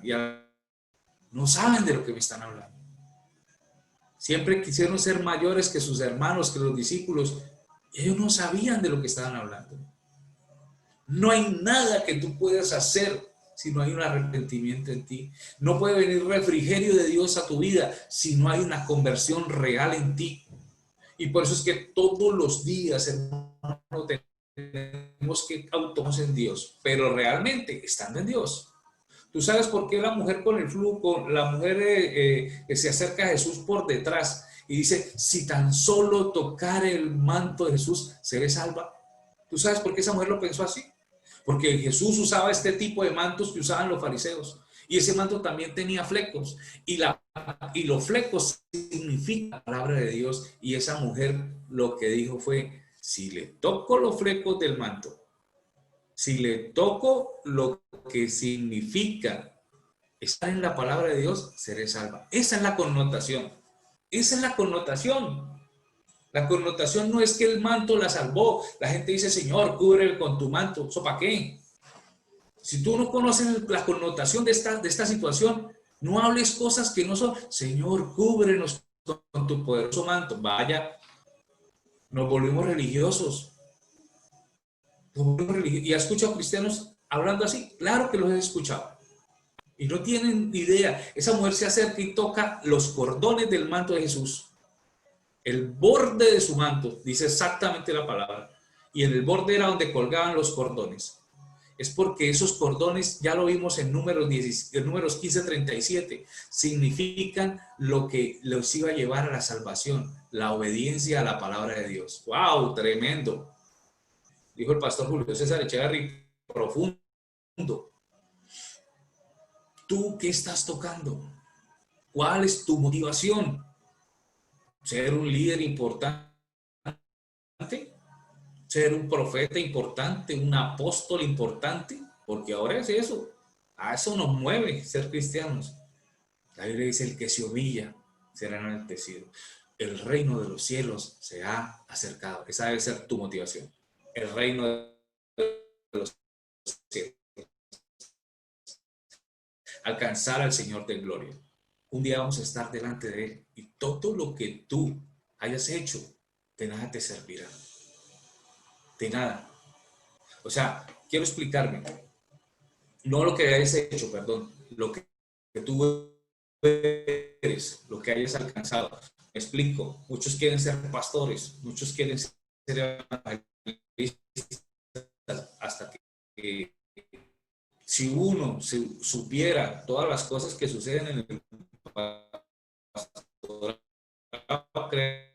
Ya no saben de lo que me están hablando. Siempre quisieron ser mayores que sus hermanos, que los discípulos. Y ellos no sabían de lo que estaban hablando. No hay nada que tú puedas hacer si no hay un arrepentimiento en ti. No puede venir refrigerio de Dios a tu vida si no hay una conversión real en ti. Y por eso es que todos los días, hermano, tenemos que automarnos en Dios, pero realmente estando en Dios. ¿Tú sabes por qué la mujer con el flujo, la mujer que se acerca a Jesús por detrás y dice, si tan solo tocar el manto de Jesús, seré salva? ¿Tú sabes por qué esa mujer lo pensó así? Porque Jesús usaba este tipo de mantos que usaban los fariseos. Y ese manto también tenía flecos. Y los flecos significan la palabra de Dios. Y esa mujer lo que dijo fue, si le toco los flecos del manto, si le toco lo que significa estar en la palabra de Dios, seré salva. Esa es la connotación. Esa es la connotación. La connotación no es que el manto la salvó. La gente dice, Señor, cúbreme con tu manto. ¿Eso para qué? Si tú no conoces la connotación de esta situación, no hables cosas que no son. Señor, cúbrenos con tu poderoso manto. Vaya, nos volvimos religiosos. ¿Y has escuchado cristianos hablando así? Claro que los he escuchado. Y no tienen idea. Esa mujer se acerca y toca los cordones del manto de Jesús. El borde de su manto, dice exactamente la palabra. Y en el borde era donde colgaban los cordones. Es porque esos cordones, ya lo vimos en números 15:37, significan lo que los iba a llevar a la salvación, la obediencia a la palabra de Dios. ¡Wow! Tremendo. Dijo el pastor Julio César Echeverry, profundo. ¿Tú qué estás tocando? ¿Cuál es tu motivación? ¿Ser un líder importante? ¿Ser un profeta importante? ¿Un apóstol importante? porque ahora es eso. A eso nos mueve ser cristianos. La Biblia dice, el que se humilla será enaltecido. El reino de los cielos se ha acercado. Esa debe ser tu motivación. El reino de los cielos. Alcanzar al Señor de gloria. Un día vamos a estar delante de Él y todo lo que tú hayas hecho, de nada te servirá. De nada. O sea, quiero explicarme. No lo que hayas hecho, perdón. Lo que tú eres, lo que hayas alcanzado. Me explico. Muchos quieren ser pastores, muchos quieren ser evangelistas, hasta que si uno supiera todas las cosas que suceden en el pastorado, que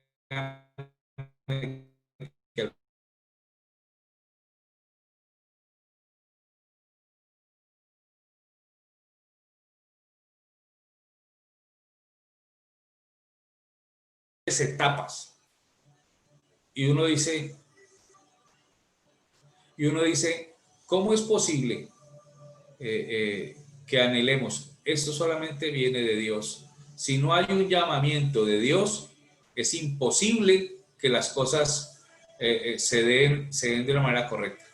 etapas. Y uno dice, ¿cómo es posible que anhelemos? Esto solamente viene de Dios. Si no hay un llamamiento de Dios, es imposible que las cosas se den de una manera correcta.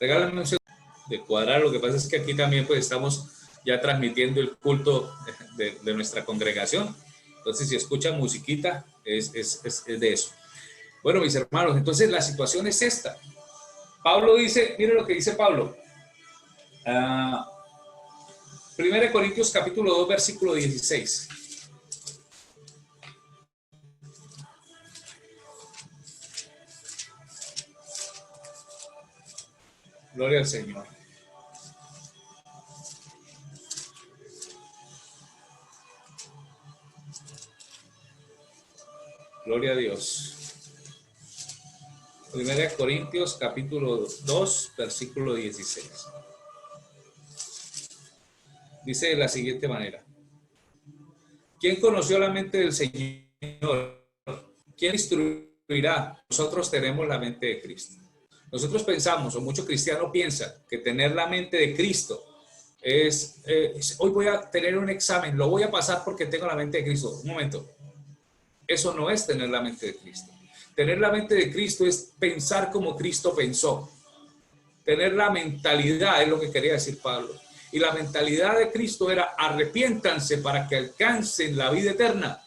Regálame un segundo de cuadrar. Lo que pasa es que aquí también pues estamos ya transmitiendo el culto de nuestra congregación. Entonces, si escuchan musiquita, es de eso. Bueno, mis hermanos, entonces la situación es esta. Pablo dice, mire lo que dice Pablo. 1 Corintios capítulo 2, versículo 16. Gloria al Señor. Gloria a Dios. 1 Corintios capítulo 2, versículo 16. Dice de la siguiente manera. ¿Quién conoció la mente del Señor? ¿Quién instruirá? Nosotros tenemos la mente de Cristo. Nosotros pensamos, o muchos cristianos piensan, que tener la mente de Cristo hoy voy a tener un examen, lo voy a pasar porque tengo la mente de Cristo. Un momento. Eso no es tener la mente de Cristo. Tener la mente de Cristo es pensar como Cristo pensó. Tener la mentalidad, es lo que quería decir Pablo. Y la mentalidad de Cristo era: arrepiéntanse para que alcancen la vida eterna.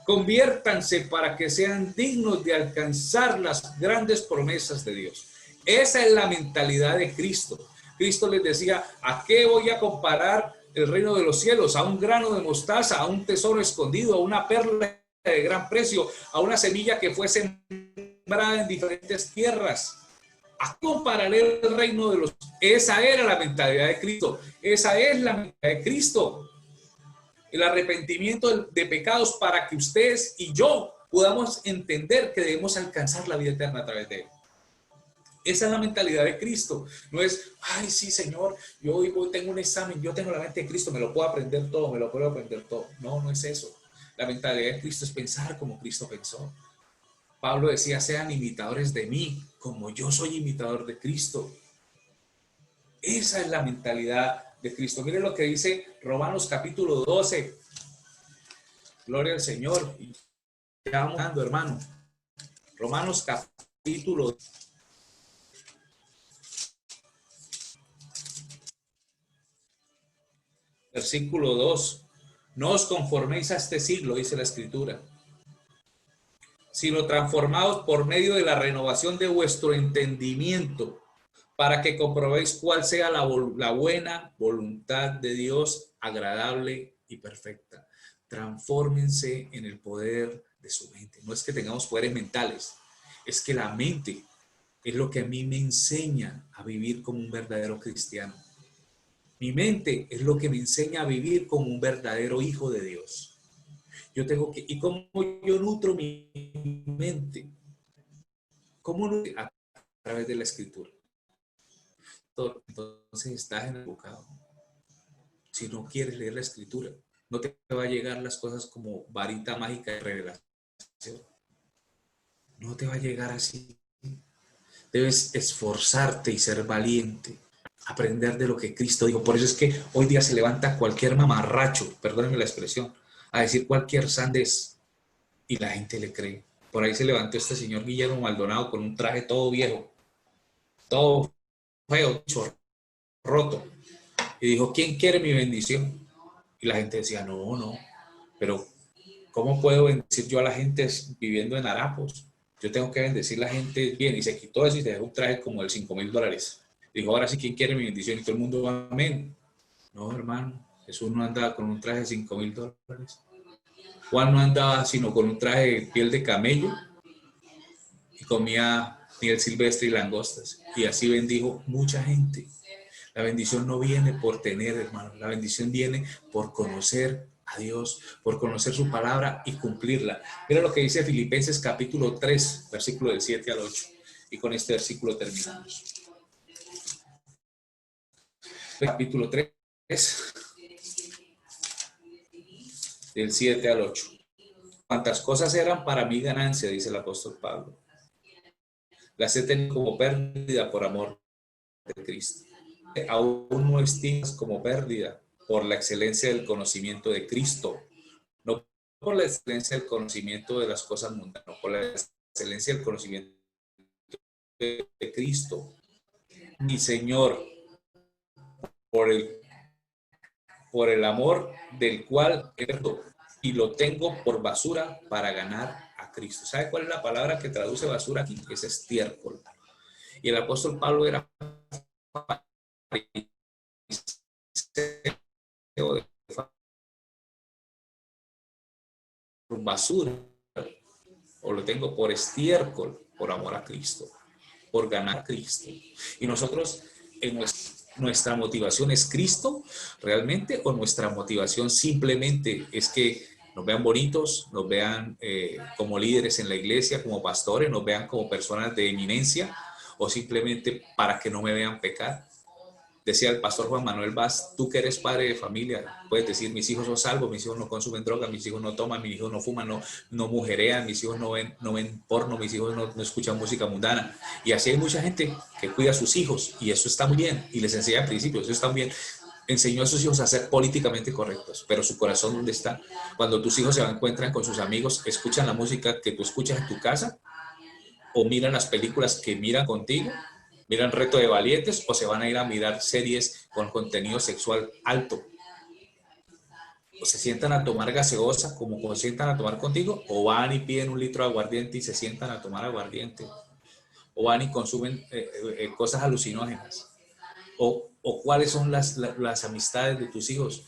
Conviértanse para que sean dignos de alcanzar las grandes promesas de Dios. Esa es la mentalidad de Cristo. Cristo les decía: ¿a qué voy a comparar el reino de los cielos? ¿A un grano de mostaza? ¿A un tesoro escondido? ¿A una perla de gran precio? ¿A una semilla que fue sembrada en diferentes tierras? ¿A qué compararé el reino de los? Esa era la mentalidad de Cristo. Esa es la mentalidad de Cristo. El arrepentimiento de pecados para que ustedes y yo podamos entender que debemos alcanzar la vida eterna a través de Él. Esa es la mentalidad de Cristo. No es, ay, sí, Señor, yo hoy tengo un examen, yo tengo la mente de Cristo, me lo puedo aprender todo, me lo puedo aprender todo. No, no es eso. La mentalidad de Cristo es pensar como Cristo pensó. Pablo decía: sean imitadores de mí, como yo soy imitador de Cristo. Esa es la mentalidad de Cristo. Mire lo que dice Romanos capítulo 12. Gloria al Señor. Ya vamos dando, hermano. Romanos capítulo 12. Versículo 2. No os conforméis a este siglo, dice la Escritura, sino transformados por medio de la renovación de vuestro entendimiento, para que comprobéis cuál sea la buena voluntad de Dios, agradable y perfecta. Transfórmense en el poder de su mente. No es que tengamos poderes mentales, es que la mente es lo que a mí me enseña a vivir como un verdadero cristiano. Mi mente es lo que me enseña a vivir como un verdadero hijo de Dios. Yo tengo que, ¿y cómo yo nutro mi mente? ¿Cómo nutro? A través de la Escritura. Entonces estás en el bocado. Si no quieres leer la Escritura, no te va a llegar las cosas como varita mágica de revelación. No te va a llegar así. Debes esforzarte y ser valiente. aprender de lo que Cristo dijo. Por eso es que hoy día se levanta cualquier mamarracho, perdónenme la expresión, a decir cualquier sandez y la gente le cree. Por ahí se levantó este señor Guillermo Maldonado con un traje todo viejo, todo feo, roto, y dijo: ¿quién quiere mi bendición? Y la gente decía: no, no, pero ¿cómo puedo bendecir yo a la gente viviendo en harapos? Yo tengo que bendecir a la gente bien. Y se quitó eso y se dejó un traje como de $5,000. Dijo: ahora sí, ¿quién quiere mi bendición? Y todo el mundo, amén. No, hermano, Jesús no andaba con un traje de $5,000. Juan no andaba sino con un traje de piel de camello y comía miel silvestre y langostas. Y así bendijo mucha gente. La bendición no viene por tener, hermano. La bendición viene por conocer a Dios, por conocer su palabra y cumplirla. Mira lo que dice Filipenses capítulo 3, versículo del 7 al 8. Y con este versículo terminamos. Capítulo 3, del 7 al 8. Cuantas cosas eran para mí ganancia, dice el apóstol Pablo, las he tenido como pérdida por amor de Cristo. Aún no estimas como pérdida por la excelencia del conocimiento de Cristo, no por la excelencia del conocimiento de las cosas mundanas, no por la excelencia del conocimiento de Cristo, mi Señor, por el amor del cual he perdido y lo tengo por basura para ganar a Cristo. ¿Sabe cuál es la palabra que traduce basura aquí? Es estiércol. Y el apóstol Pablo era por basura, o lo tengo por estiércol, por amor a Cristo, por ganar a Cristo. Y nosotros, en nuestra motivación es Cristo realmente, o nuestra motivación simplemente es que nos vean bonitos, nos vean como líderes en la iglesia, como pastores, nos vean como personas de eminencia, o simplemente para que no me vean pecar. Decía el pastor Juan Manuel Vaz: tú que eres padre de familia, puedes decir: mis hijos son salvos, mis hijos no consumen droga, mis hijos no toman, mis hijos no fuman, no mujerean, mis hijos no ven porno, mis hijos no escuchan música mundana. Y así hay mucha gente que cuida a sus hijos, y eso está muy bien, y les enseña principios, eso está muy bien. Enseñó a sus hijos a ser políticamente correctos, pero su corazón, ¿dónde está? Cuando tus hijos se encuentran con sus amigos, escuchan la música que tú escuchas en tu casa, o miran las películas que miran contigo, miran Reto de Valientes, o se van a ir a mirar series con contenido sexual alto, o se sientan a tomar gaseosa como se sientan a tomar contigo, o van y piden un litro de aguardiente y se sientan a tomar aguardiente, o van y consumen cosas alucinógenas, o cuáles son las amistades de tus hijos.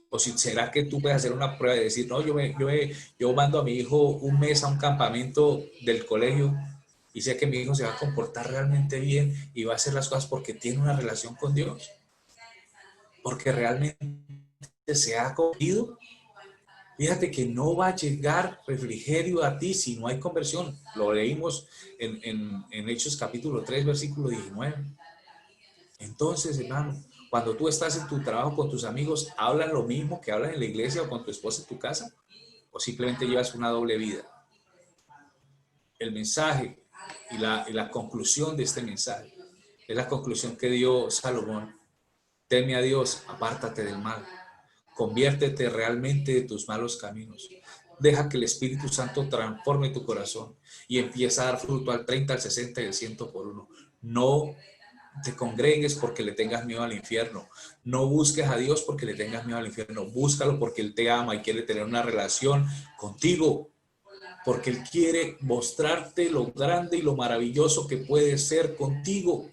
O si será que tú puedes hacer una prueba de decir: no, yo mando a mi hijo un mes a un campamento del colegio y sé que mi hijo se va a comportar realmente bien y va a hacer las cosas porque tiene una relación con Dios, porque realmente se ha acogido. Fíjate que no va a llegar refrigerio a ti si no hay conversión. Lo leímos en Hechos capítulo 3, versículo 19. Entonces, hermano, cuando tú estás en tu trabajo con tus amigos, ¿hablan lo mismo que hablan en la iglesia o con tu esposa en tu casa? ¿O simplemente llevas una doble vida? El mensaje y la conclusión de este mensaje es la conclusión que dio Salomón: teme a Dios, apártate del mal, conviértete realmente de tus malos caminos, deja que el Espíritu Santo transforme tu corazón y empieza a dar fruto al 30, al 60 y al 100 por uno. No te congregues porque le tengas miedo al infierno. No busques a Dios porque le tengas miedo al infierno. Búscalo porque Él te ama y quiere tener una relación contigo, porque Él quiere mostrarte lo grande y lo maravilloso que puede ser contigo,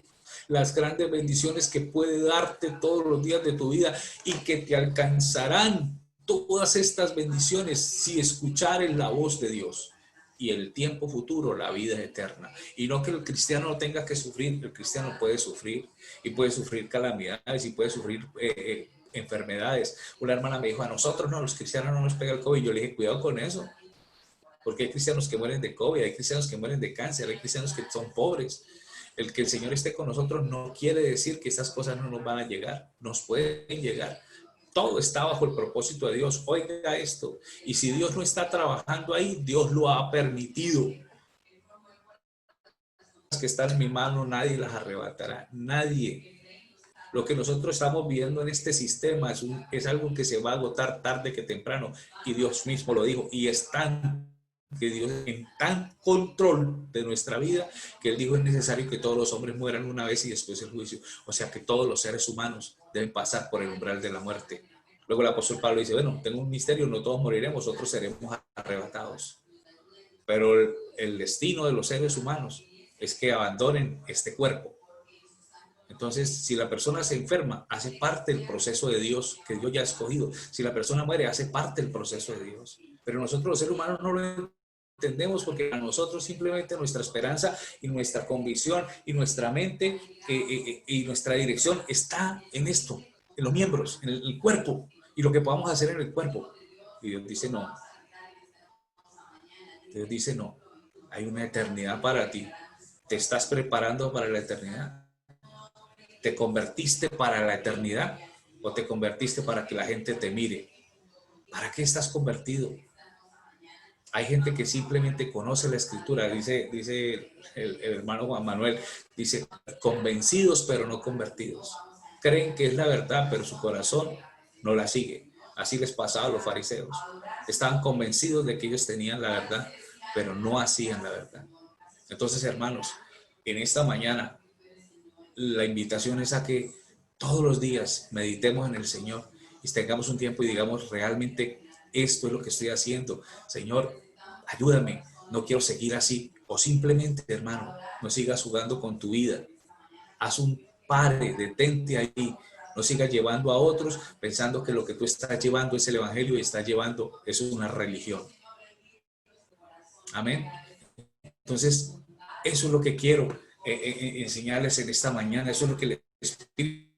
las grandes bendiciones que puede darte todos los días de tu vida, y que te alcanzarán todas estas bendiciones si escuchares la voz de Dios. Y el tiempo futuro, la vida es eterna. Y no que el cristiano no tenga que sufrir, el cristiano puede sufrir, y puede sufrir calamidades, y puede sufrir enfermedades. Una hermana me dijo: a nosotros no, los cristianos no nos pega el COVID. Yo le dije: cuidado con eso, porque hay cristianos que mueren de COVID, hay cristianos que mueren de cáncer, hay cristianos que son pobres. El que el Señor esté con nosotros no quiere decir que esas cosas no nos van a llegar, nos pueden llegar. Todo está bajo el propósito de Dios. Oiga esto: y si Dios no está trabajando ahí, Dios lo ha permitido. Las que están en mi mano, nadie las arrebatará, nadie. Lo que nosotros estamos viendo en este sistema es algo que se va a agotar tarde que temprano. Y Dios mismo lo dijo. Y es tan que Dios en tan control de nuestra vida que Él dijo es necesario que todos los hombres mueran una vez y después el juicio. O sea que todos los seres humanos deben pasar por el umbral de la muerte. Luego el apóstol Pablo dice, bueno, tengo un misterio, no todos moriremos, otros seremos arrebatados. Pero el destino de los seres humanos es que abandonen este cuerpo. Entonces, si la persona se enferma, hace parte del proceso de Dios que Dios ya ha escogido. Si la persona muere, hace parte del proceso de Dios. Pero nosotros los seres humanos no lo entendemos porque a nosotros simplemente nuestra esperanza y nuestra convicción y nuestra mente y nuestra dirección está en esto, en los miembros, en el cuerpo y lo que podamos hacer en el cuerpo. Y Dios dice no. Dios dice no. Hay una eternidad para ti. ¿Te estás preparando para la eternidad? ¿Te convertiste para la eternidad o te convertiste para que la gente te mire? ¿Para qué estás convertido? Hay gente que simplemente conoce la escritura, dice el hermano Juan Manuel, dice, convencidos pero no convertidos. Creen que es la verdad, pero su corazón no la sigue. Así les pasaba a los fariseos. Estaban convencidos de que ellos tenían la verdad, pero no hacían la verdad. Entonces, hermanos, en esta mañana, la invitación es a que todos los días meditemos en el Señor y tengamos un tiempo y digamos realmente esto es lo que estoy haciendo. Señor, ayúdame, no quiero seguir así. O simplemente, hermano, no sigas jugando con tu vida. Haz un pare, detente ahí. No sigas llevando a otros pensando que lo que tú estás llevando es el evangelio y estás llevando, eso es una religión. Amén. Entonces, eso es lo que quiero enseñarles en esta mañana. Eso es lo que les Espíritu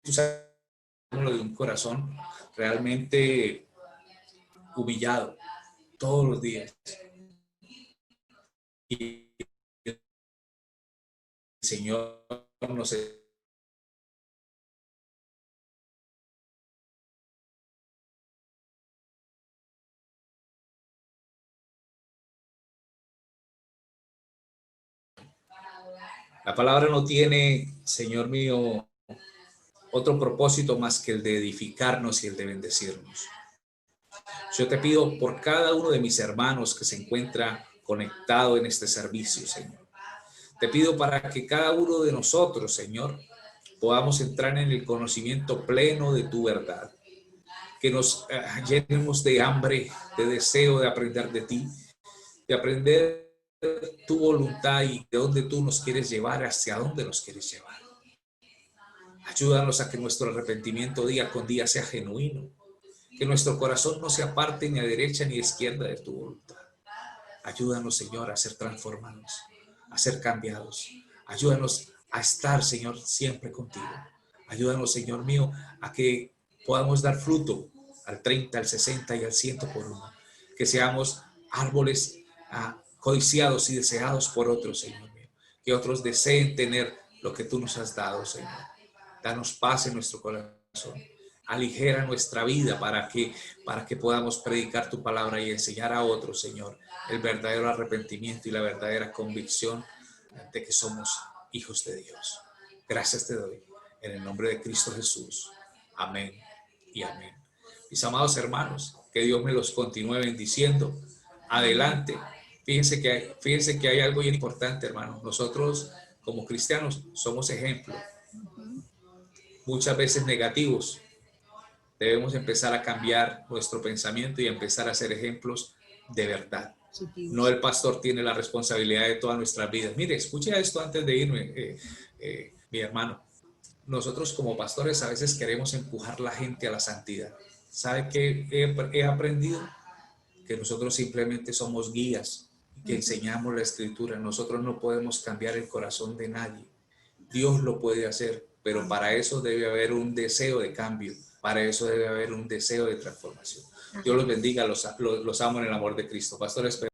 Santo de un corazón realmente humillado todos los días. Y el Señor nos la palabra no tiene, Señor mío, otro propósito más que el de edificarnos y el de bendecirnos. Yo te pido por cada uno de mis hermanos que se encuentra conectado en este servicio, Señor. Te pido para que cada uno de nosotros, Señor, podamos entrar en el conocimiento pleno de tu verdad. Que nos llenemos de hambre, de deseo de aprender de ti, de aprender tu voluntad y de dónde tú nos quieres llevar, hacia dónde nos quieres llevar. Ayúdanos a que nuestro arrepentimiento día con día sea genuino, que nuestro corazón no se aparte ni a derecha ni a izquierda de tu voluntad. Ayúdanos, Señor, a ser transformados, a ser cambiados. Ayúdanos a estar, Señor, siempre contigo. Ayúdanos, Señor mío, a que podamos dar fruto al 30, al 60 y al 100 por uno. Que seamos árboles codiciados y deseados por otros, Señor mío. Que otros deseen tener lo que tú nos has dado, Señor. Danos paz en nuestro corazón. Aligera nuestra vida para que podamos predicar tu palabra y enseñar a otros, Señor, el verdadero arrepentimiento y la verdadera convicción de que somos hijos de Dios. Gracias te doy en el nombre de Cristo Jesús. Amén y amén. Mis amados hermanos, que Dios me los continúe bendiciendo. Adelante. Fíjense que hay algo bien importante, hermanos. Nosotros, como cristianos, somos ejemplos. Muchas veces negativos. Debemos empezar a cambiar nuestro pensamiento y empezar a ser ejemplos de verdad. No el pastor tiene la responsabilidad de todas nuestras vidas. Mire, escuche esto antes de irme, mi hermano. Nosotros como pastores a veces queremos empujar a la gente a la santidad. ¿Sabe qué he aprendido? Que nosotros simplemente somos guías, que enseñamos la escritura. Nosotros no podemos cambiar el corazón de nadie. Dios lo puede hacer, pero para eso debe haber un deseo de cambio. Para eso debe haber un deseo de transformación. Dios los bendiga, los amo en el amor de Cristo. Pastores.